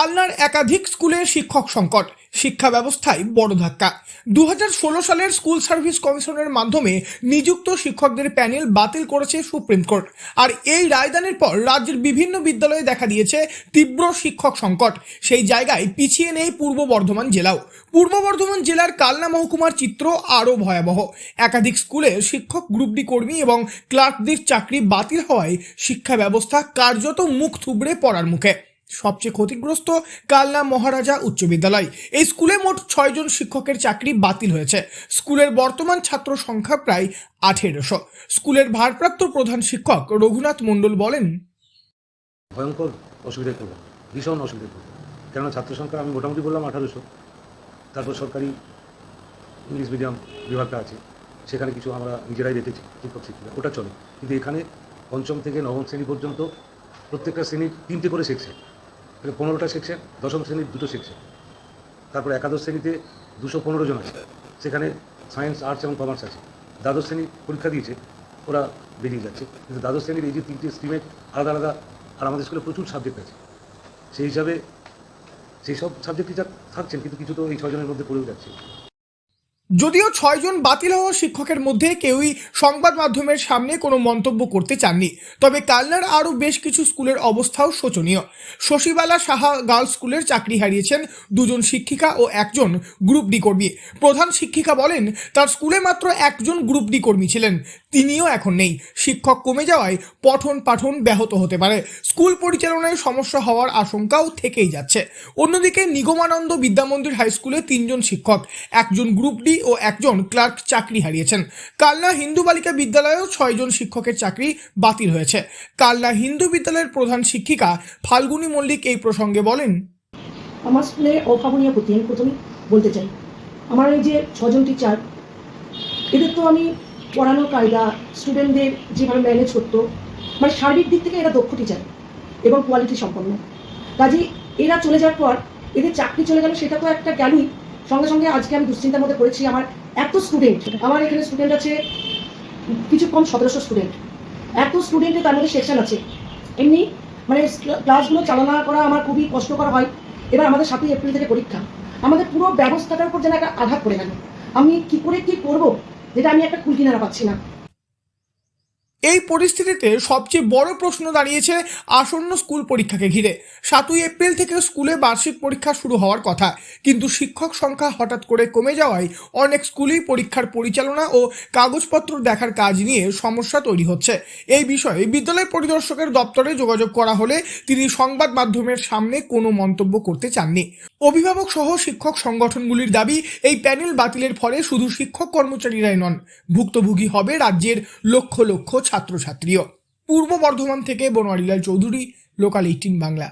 কালনার একাধিক স্কুলের শিক্ষক সংকট, শিক্ষা ব্যবস্থায় বড় ধাক্কা। 2016 সালের স্কুল সার্ভিস কমিশনের মাধ্যমে নিযুক্ত শিক্ষকদের প্যানেল বাতিল করেছে সুপ্রিম কোর্ট। আর এই রায়দানের পর রাজ্যের বিভিন্ন বিদ্যালয়ে দেখা দিয়েছে তীব্র শিক্ষক সংকট। সেই জায়গায় পিছিয়ে নেই পূর্ব বর্ধমান জেলাও। পূর্ব বর্ধমান জেলার কালনা মহকুমার চিত্র আরও ভয়াবহ। একাধিক স্কুলে শিক্ষক গ্রুপ ডি কর্মী এবং ক্লার্কদের চাকরি বাতিল হওয়ায় শিক্ষা ব্যবস্থা কার্যত মুখ থুবড়ে পড়ার মুখে। সবচেয়ে ক্ষতিগ্রস্ত কালনা মহারাজা উচ্চ বিদ্যালয়। এই স্কুলে মোট 6 জন শিক্ষকের চাকরি বাতিল হয়েছে। স্কুলের বর্তমান ছাত্র সংখ্যা প্রায় 1800। স্কুলের ভারপ্রাপ্ত প্রধান শিক্ষক রঘুনাথ মণ্ডল বলেন, ভয়ঙ্কর অসুবিধায় পড়ব, ভীষণ অসুবিধায় পড়ব। কেননা ছাত্র সংখ্যা আমি মোটামুটি বললাম 1800। তারপর সরকারি ইংলিশ মিডিয়াম বিভাগটা আছে, সেখানে কিছু আমরা নিজেরাই রেখেছি শিক্ষক শিক্ষিকা, ওটা চলে। কিন্তু এখানে পঞ্চম থেকে নবম শ্রেণী পর্যন্ত প্রত্যেকটা শ্রেণীর 3টে করে সেকশন, 15টা সেকশন, দশম শ্রেণীর 2টো সেকশন। তারপরে একাদশ শ্রেণীতে 215 জন আছে, সেখানে সায়েন্স, আর্টস এবং কমার্স আছে। দ্বাদশ শ্রেণী পরীক্ষা দিয়েছে, ওরা বেরিয়ে যাচ্ছে। কিন্তু দ্বাদশ শ্রেণীর এই যে 3টে স্ট্রিমে আলাদা আলাদা, আর আমাদের স্কুলে প্রচুর সাবজেক্ট আছে, সেই হিসাবে সেই সব সাবজেক্ট টিচার থাকছেন, কিন্তু কিছু তো এই 6 জনের মধ্যে পড়েও যাচ্ছে। যদিও 6 জন বাতিল হওয়া শিক্ষকের মধ্যে কেউই সংবাদ মাধ্যমের সামনে কোনো মন্তব্য করতে চাননি। তবে কালনার আরও বেশ কিছু স্কুলের অবস্থাও শোচনীয়। শশীবালা সাহা গার্লস স্কুলের চাকরি হারিয়েছেন 2 জন শিক্ষিকা ও 1 জন গ্রুপ ডি কর্মী। প্রধান শিক্ষিকা বলেন, তার স্কুলে মাত্র 1 জন গ্রুপ ডি কর্মী ছিলেন, তিনিও এখন নেই। শিক্ষক কমে যাওয়ায় পঠন পাঠন ব্যাহত হতে পারে। স্কুল পরিচালনায় সমস্যা হওয়ার আশঙ্কাও থেকেই যাচ্ছে। অন্যদিকে নিগমানন্দ বিদ্যামন্দির হাই স্কুলে 3 জন শিক্ষক, 1 জন গ্রুপ ডি ও 1 জন ক্লার্ক চাকরি হারিয়েছেন। কালনা হিন্দু বালিকা বিদ্যালয়েও 6 জন শিক্ষকের চাকরি বাতিল হয়েছে। কালনা হিন্দু বিদ্যালয়ের প্রধান শিক্ষিকা ফাল্গুনী মল্লিক এই প্রসঙ্গে বলেন, আমার স্কুলে অভাবনীয় ক্ষতি আমি প্রথমে বলতে চাই। আমার এই যে 6 জন টিচার, এদের তো আমি পড়ানোর কায়দা, স্টুডেন্টদের যেভাবে ম্যানেজ করতো, মানে সার্বিক দিক থেকে এরা দক্ষ টিচার এবং কোয়ালিটি সম্পন্ন। কাজেই এরা চলে যাওয়ার পর এদের চাকরি চলে গেল, সেটা তো একটা গেলই। সঙ্গে সঙ্গে আজকে আমি দুশ্চিন্তার মধ্যে পড়েছি। আমার এত স্টুডেন্ট, আমার এখানে স্টুডেন্ট আছে কিছু কম 1700 স্টুডেন্ট। এত স্টুডেন্টের তার মধ্যে সেকশন আছে। এমনি মানে ক্লাসগুলো চালনা করা আমার খুবই কষ্টকর হয়। এবার আমাদের 7ই এপ্রিল থেকে পরীক্ষা, আমাদের পুরো ব্যবস্থাটার উপর যেন একটা আঘাত পড়ে গেল। আমি কি করে কি করব, যেটা আমি একটা কুল কিনারা পাচ্ছি না। এই পরিস্থিতিতে সবচেয়ে বড় প্রশ্ন দাঁড়িয়েছে আসন্ন স্কুল পরীক্ষাকে ঘিরে। 7ই এপ্রিল থেকে স্কুলে বার্ষিক পরীক্ষা শুরু হওয়ার কথা, কিন্তু শিক্ষক সংখ্যা হঠাৎ করে কমে যাওয়ায় অনেক স্কুলেই পরীক্ষার পরিচালনা ও কাগজপত্র দেখার কাজ নিয়ে সমস্যা তৈরি হচ্ছে। এই বিষয়ে বিদ্যালয় পরিদর্শকের দপ্তরে যোগাযোগ করা হলে তিনি সংবাদ মাধ্যমের সামনে কোনো মন্তব্য করতে চাননি। অভিভাবক সহ শিক্ষক সংগঠনগুলির দাবি, এই প্যানেল বাতিলের ফলে শুধু শিক্ষক কর্মচারীরাই নন, ভুক্তভোগী হবে রাজ্যের লক্ষ লক্ষ ছাত্রছাত্রীও। পূর্ব বর্ধমান থেকে বনোয়ারিলাল চৌধুরী, লোকাল 18 বাংলা।